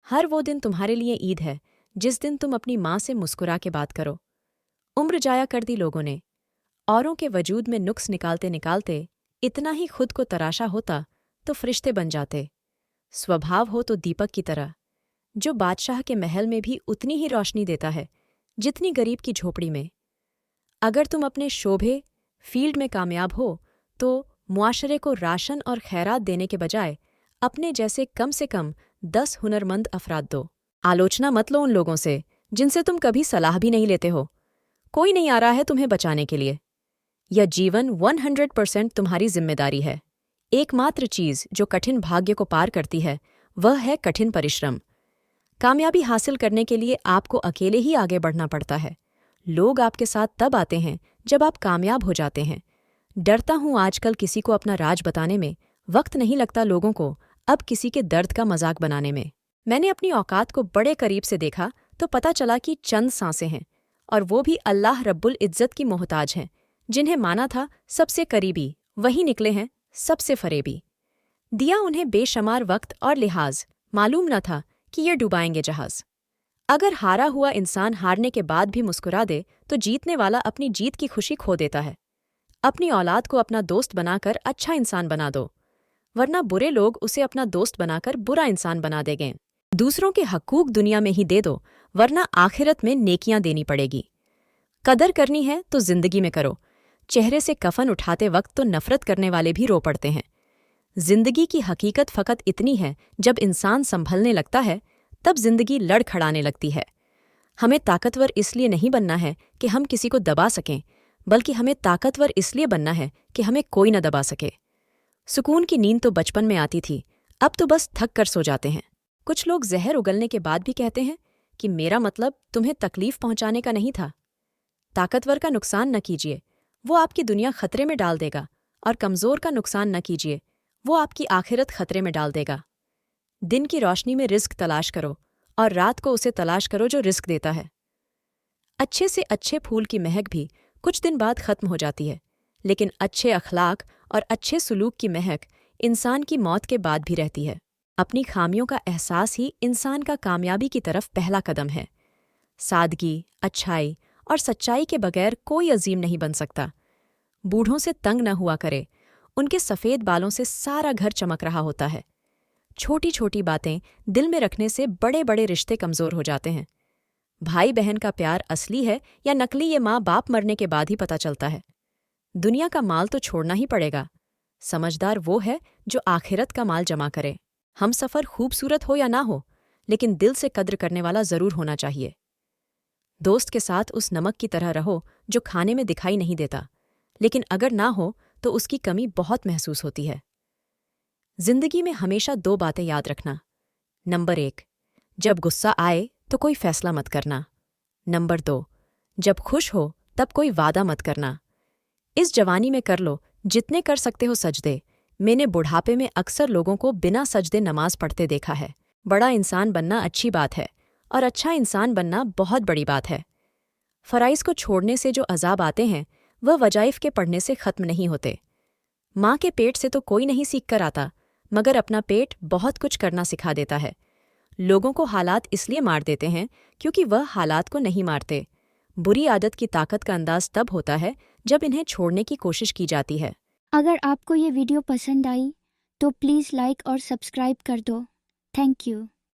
हर वो दिन तुम्हारे लिए ईद है जिस दिन तुम अपनी माँ से मुस्कुरा के बात करो। उम्र जाया कर दी लोगों ने, औरों के वजूद में नुक्स निकालते निकालते इतना ही खुद को तराशा होता तो फरिश्ते बन जाते। स्वभाव हो तो दीपक की तरह, जो बादशाह के महल में भी उतनी ही रोशनी देता है जितनी गरीब की झोपड़ी में। अगर तुम अपने शोभे फील्ड में कामयाब हो तो मुआशरे को राशन और खैरात देने के बजाय अपने जैसे कम से कम 10 हुनरमंद अफराद दो। आलोचना मत लो उन लोगों से जिनसे तुम कभी सलाह भी नहीं लेते हो। कोई नहीं आ रहा है तुम्हें बचाने के लिए। यह जीवन 100% तुम्हारी जिम्मेदारी है। एकमात्र चीज जो कठिन भाग्य को पार करती है वह है कठिन परिश्रम। कामयाबी हासिल करने के लिए आपको अकेले ही आगे बढ़ना पड़ता है। लोग आपके साथ तब आते हैं जब आप कामयाब हो जाते हैं। डरता हूं आजकल किसी को अपना राज बताने में वक्त नहीं लगता लोगों को अब किसी के दर्द का मजाक बनाने में। मैंने अपनी औकात को बड़े करीब से देखा तो पता चला कि चंद सांसें हैं, और वो भी अल्लाह रब्बुल इज्जत की मोहताज हैं। जिन्हें माना था सबसे करीबी वही निकले हैं सबसे फरेबी। दिया उन्हें बेशुमार वक्त और लिहाज, मालूम न था कि ये डुबाएंगे जहाज। अगर हारा हुआ इंसान हारने के बाद भी मुस्कुरा दे तो जीतने वाला अपनी जीत की खुशी खो देता है। अपनी औलाद को अपना दोस्त बनाकर अच्छा इंसान बना दो, वरना बुरे लोग उसे अपना दोस्त बनाकर बुरा इंसान बना देंगे। दूसरों के हकूक दुनिया में ही दे दो, वरना आखिरत में नेकियां देनी पड़ेगी। कदर करनी है तो जिंदगी में करो। चेहरे से कफन उठाते वक्त तो नफरत करने वाले भी रो पड़ते हैं। जिंदगी की हकीकत फकत इतनी है, जब इंसान संभलने लगता है तब जिंदगी लड़खड़ाने लगती है। हमें ताकतवर इसलिए नहीं बनना है कि हम किसी को दबा सकें, बल्कि हमें ताकतवर इसलिए बनना है कि हमें कोई न दबा सके। सुकून की नींद तो बचपन में आती थी, अब तो बस थक कर सो जाते हैं। कुछ लोग जहर उगलने के बाद भी कहते हैं कि मेरा मतलब तुम्हें तकलीफ पहुंचाने का नहीं था। ताकतवर का नुकसान न कीजिए, वो आपकी दुनिया खतरे में डाल देगा, और कमज़ोर का नुकसान न कीजिए, वो आपकी आखिरत खतरे में डाल देगा। दिन की रोशनी में रिस्क तलाश करो और रात को उसे तलाश करो जो रिस्क देता है। अच्छे से अच्छे फूल की महक भी कुछ दिन बाद खत्म हो जाती है, लेकिन अच्छे अखलाक और अच्छे सुलूक की महक इंसान की मौत के बाद भी रहती है। अपनी खामियों का एहसास ही इंसान का कामयाबी की तरफ पहला कदम है। सादगी, अच्छाई और सच्चाई के बगैर कोई अजीम नहीं बन सकता। बूढ़ों से तंग न हुआ करे, उनके सफ़ेद बालों से सारा घर चमक रहा होता है। छोटी छोटी बातें दिल में रखने से बड़े बड़े रिश्ते कमज़ोर हो जाते हैं। भाई बहन का प्यार असली है या नकली, ये माँ बाप मरने के बाद ही पता चलता है। दुनिया का माल तो छोड़ना ही पड़ेगा। समझदार वो है जो आखिरत का माल जमा करे। हम सफ़र खूबसूरत हो या ना हो, लेकिन दिल से कद्र करने वाला ज़रूर होना चाहिए। दोस्त के साथ उस नमक की तरह रहो जो खाने में दिखाई नहीं देता, लेकिन अगर ना हो तो उसकी कमी बहुत महसूस होती है। जिंदगी में हमेशा 2 बातें याद रखना। नंबर 1, जब गुस्सा आए तो कोई फैसला मत करना। नंबर 2, जब खुश हो तब कोई वादा मत करना। इस जवानी में कर लो जितने कर सकते हो सजदे। मैंने बुढ़ापे में अक्सर लोगों को बिना सजदे नमाज पढ़ते देखा है। बड़ा इंसान बनना अच्छी बात है, और अच्छा इंसान बनना बहुत बड़ी बात है। फ़राइज़ को छोड़ने से जो अजाब आते हैं वह वजाइफ के पढ़ने से ख़त्म नहीं होते। माँ के पेट से तो कोई नहीं सीख कर आता, मगर अपना पेट बहुत कुछ करना सिखा देता है। लोगों को हालात इसलिए मार देते हैं क्योंकि वह हालात को नहीं मारते। बुरी आदत की ताकत का अंदाज तब होता है जब इन्हें छोड़ने की कोशिश की जाती है। अगर आपको ये वीडियो पसंद आई तो प्लीज़ लाइक और सब्सक्राइब कर दो। Thank you.